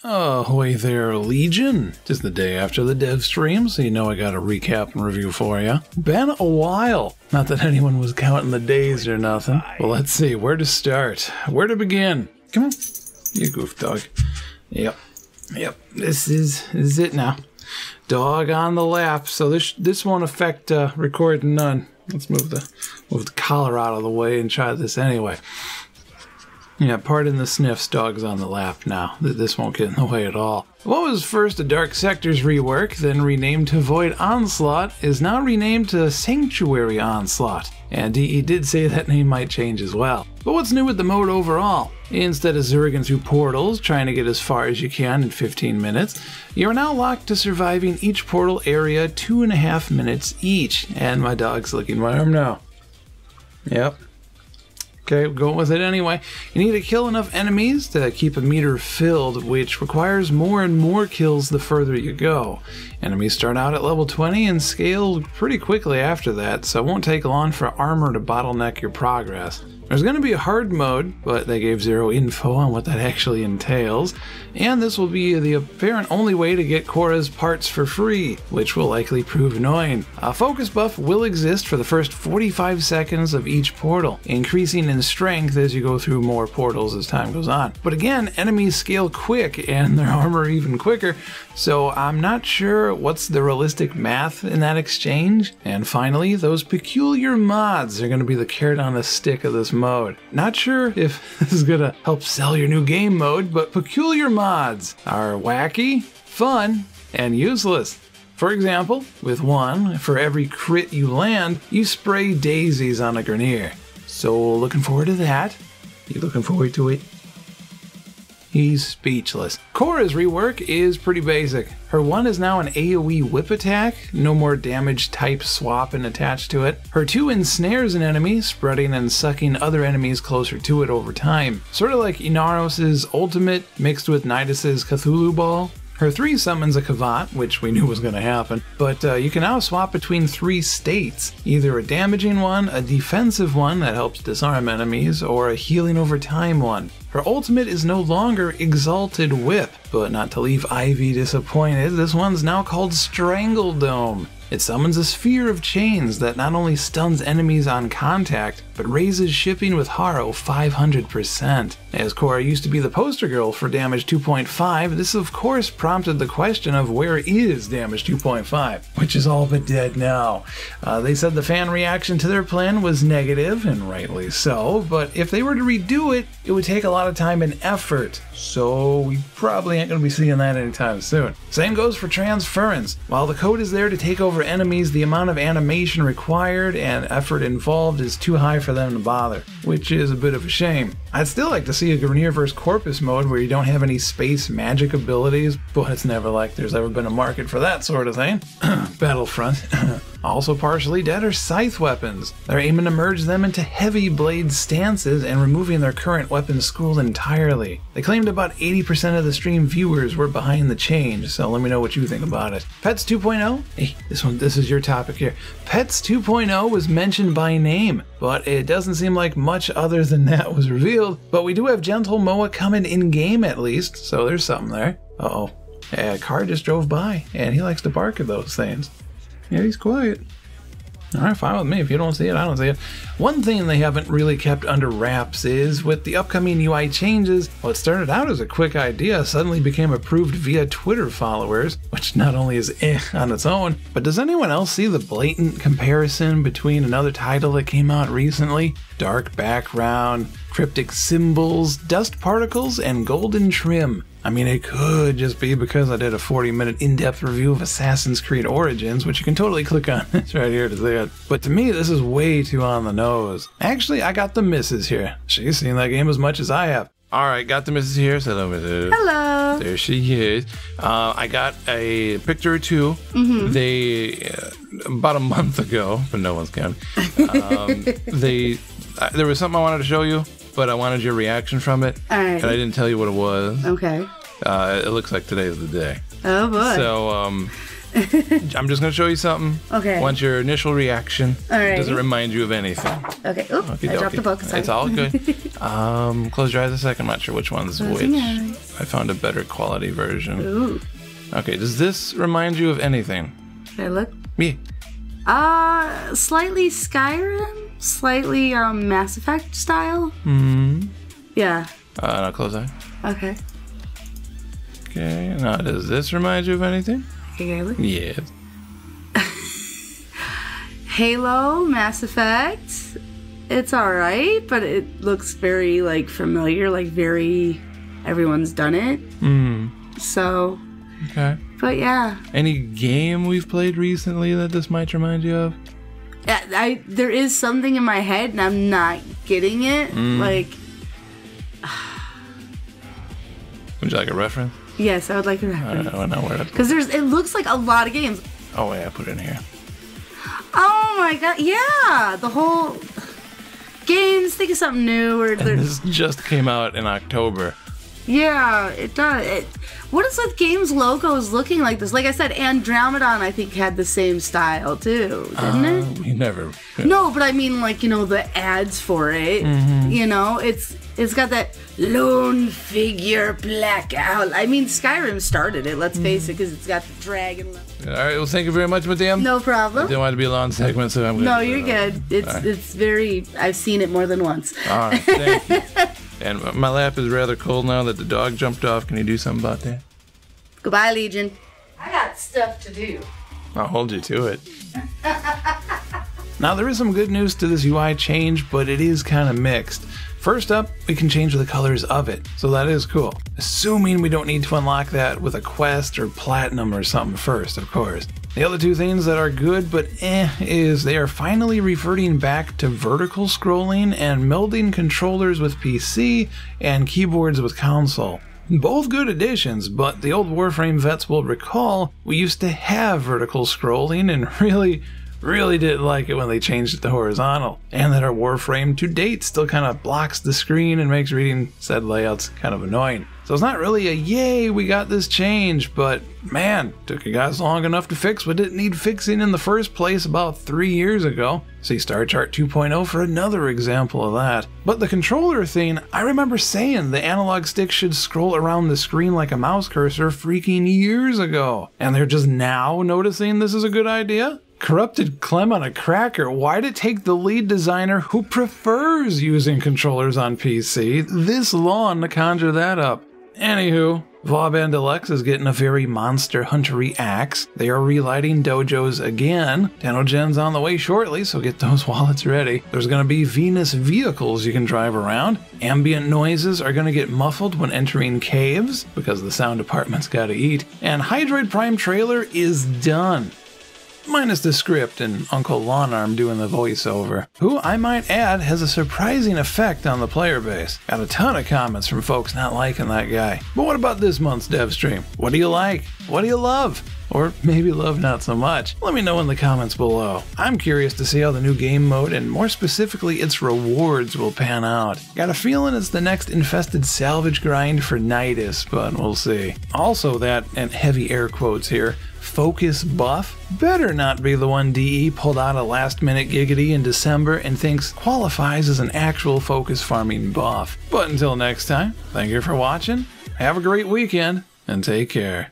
Ahoy there, Legion. Just the day after the dev stream, so you know I got a recap and review for you. Been a while. Not that anyone was counting the days or nothing. Well, let's see, where to start? Where to begin? Come on, you goof dog. Yep, this is it now. Dog on the lap, so this won't affect recording none. Let's move the collar out of the way and try this anyway. Yeah, pardon the sniffs, dog's on the lap now. This won't get in the way at all. What was first a Dark Sectors rework, then renamed to Void Onslaught, is now renamed to Sanctuary Onslaught. And DE did say that name might change as well. But what's new with the mode overall? Instead of zerging through portals, trying to get as far as you can in 15 minutes, you are now locked to surviving each portal area 2.5 minutes each. And my dog's licking my arm now. Yep. Okay, we're going with it anyway. You need to kill enough enemies to keep a meter filled, which requires more and more kills the further you go. Enemies start out at level 20 and scale pretty quickly after that, so it won't take long for armor to bottleneck your progress. There's going to be a hard mode, but they gave zero info on what that actually entails, and this will be the apparent only way to get Khora's parts for free, which will likely prove annoying. A focus buff will exist for the first 45 seconds of each portal, increasing in strength as you go through more portals as time goes on. But again, enemies scale quick and their armor even quicker, so I'm not sure what's the realistic math in that exchange. And finally, those peculiar mods are going to be the carrot on the stick of this mode. Not sure if this is gonna help sell your new game mode, but peculiar mods are wacky, fun, and useless. For example, with one, for every crit you land, you spray daisies on a Grineer. So looking forward to that. You looking forward to it? He's speechless. Khora's rework is pretty basic. Her one is now an AoE whip attack, no more damage type swapping attached to it. Her 2 ensnares an enemy, spreading and sucking other enemies closer to it over time. Sort of like Inaros' ultimate mixed with Nidus's Cthulhu Ball. Her 3 summons a Kavat, which we knew was going to happen, but you can now swap between 3 states, either a damaging one, a defensive one that helps disarm enemies, or a healing over time one. Her ultimate is no longer Exalted Whip, but not to leave Ivy disappointed, this one's now called Strangle Dome. It summons a sphere of chains that not only stuns enemies on contact, but raises shipping with Haro 500%. As Khora used to be the poster girl for damage 2.5, this of course prompted the question of where is damage 2.5, which is all but dead now. They said the fan reaction to their plan was negative, and rightly so, but if they were to redo it, it would take a lot of time and effort, so we probably ain't going to be seeing that anytime soon. Same goes for Transference. While the code is there to take over enemies, the amount of animation required and effort involved is too high for them to bother, which is a bit of a shame. I'd still like to see a Grineer vs. Corpus mode where you don't have any space magic abilities, but it's never like there's ever been a market for that sort of thing. Battlefront. Also partially dead are Scythe weapons. They're aiming to merge them into heavy blade stances and removing their current weapon school entirely. They claimed about 80% of the stream viewers were behind the change, so let me know what you think about it. Pets 2.0? Hey, this is your topic here. Pets 2.0 was mentioned by name, but it doesn't seem like much other than that was revealed. But we do have Gentle Moa coming in-game at least, so there's something there. Uh-oh. A car just drove by, and he likes to bark at those things. Yeah, he's quiet. Alright, fine with me. If you don't see it, I don't see it. One thing they haven't really kept under wraps is, with the upcoming UI changes, what started out as a quick idea suddenly became approved via Twitter followers, which not only is on its own, but does anyone else see the blatant comparison between another title that came out recently? Dark background, cryptic symbols, dust particles, and golden trim. I mean, it could just be because I did a 40-minute in-depth review of Assassin's Creed Origins, which you can totally click on. It's right here to see it. But to me, this is way too on the nose. Actually, I got the missus here. She's seen that game as much as I have. Alright, got the missus here. Say hello, missus. Hello. There she is. I got a picture or two. Mm-hmm. They, about a month ago, but no one's counting. There was something I wanted to show you, but I wanted your reaction from it. All right. And I didn't tell you what it was. Okay. It looks like today is the day. Oh boy. So, I'm just going to show you something. Okay. I want your initial reaction. All right. Does it remind you of anything? Okay. Oops, I dropped the book. Sorry. It's all good. Close your eyes a second. I'm not sure which one's which. I found a better quality version. Ooh. Okay, does this remind you of anything? Should I look? Yeah. Slightly Skyrim, slightly Mass Effect style. Yeah. Now close eye. Okay. Okay, now does this remind you of anything? Okay, look. Yes. Halo, Mass Effect. It's alright, but it looks very like familiar, like very everyone's done it. So. Okay. But yeah. Any game we've played recently that this might remind you of? There is something in my head and I'm not getting it. Like. Would you like a reference? Yes, I would like a reference. I don't know where to. Because it looks like a lot of games. Oh wait, I put it in here. Oh my god, yeah! The whole games, think of something new. Or this just came out in October. Yeah, it does. What is with games logos looking like this? Like I said, Andromedon, I think, had the same style too, didn't it? We never. No, but I mean, like, you know, the ads for it. You know, it's got that lone figure black owl. I mean, Skyrim started it. Let's face it, because it's got the dragon. All right. Well, thank you very much, Madame. No problem. I didn't want it to be a long segment, so I'm. No, you're good. It's very. I've seen it more than once. All right. Thank you. And my lap is rather cold now that the dog jumped off. Can you do something about that? Goodbye, Legion. I got stuff to do. I'll hold you to it. Now, there is some good news to this UI change, but it is kind of mixed. First up, we can change the colors of it, so that is cool. Assuming we don't need to unlock that with a quest or platinum or something first, of course. The other two things that are good but is they are finally reverting back to vertical scrolling and melding controllers with PC and keyboards with console. Both good additions, but the old Warframe vets will recall we used to have vertical scrolling and really didn't like it when they changed it to horizontal, and that our Warframe to date still kind of blocks the screen and makes reading said layouts kind of annoying. So it's not really a yay we got this change, but man, took you guys long enough to fix what didn't need fixing in the first place about 3 years ago. See Star Chart 2.0 for another example of that. But the controller thing, I remember saying the analog stick should scroll around the screen like a mouse cursor freaking years ago, and they're just now noticing this is a good idea? Corrupted Clem on a cracker, why'd it take the lead designer who prefers using controllers on PC this long to conjure that up? Anywho, Vauban Deluxe is getting a very monster huntery axe. They are relighting dojos again. Tenogen's on the way shortly, so get those wallets ready. There's going to be Venus vehicles you can drive around. Ambient noises are going to get muffled when entering caves, because the sound department's got to eat. And Hydroid Prime trailer is done. Minus the script and Uncle Lawnarm doing the voiceover, who I might add has a surprising effect on the player base. Got a ton of comments from folks not liking that guy. But what about this month's dev stream? What do you like? What do you love? Or maybe love not so much? Let me know in the comments below. I'm curious to see how the new game mode and more specifically its rewards will pan out. Got a feeling it's the next infested salvage grind for Nidus, but we'll see. Also that, and heavy air quotes here, focus buff better not be the one DE pulled out a last minute giggity in December and thinks qualifies as an actual focus farming buff. But until next time, thank you for watching, have a great weekend, and take care.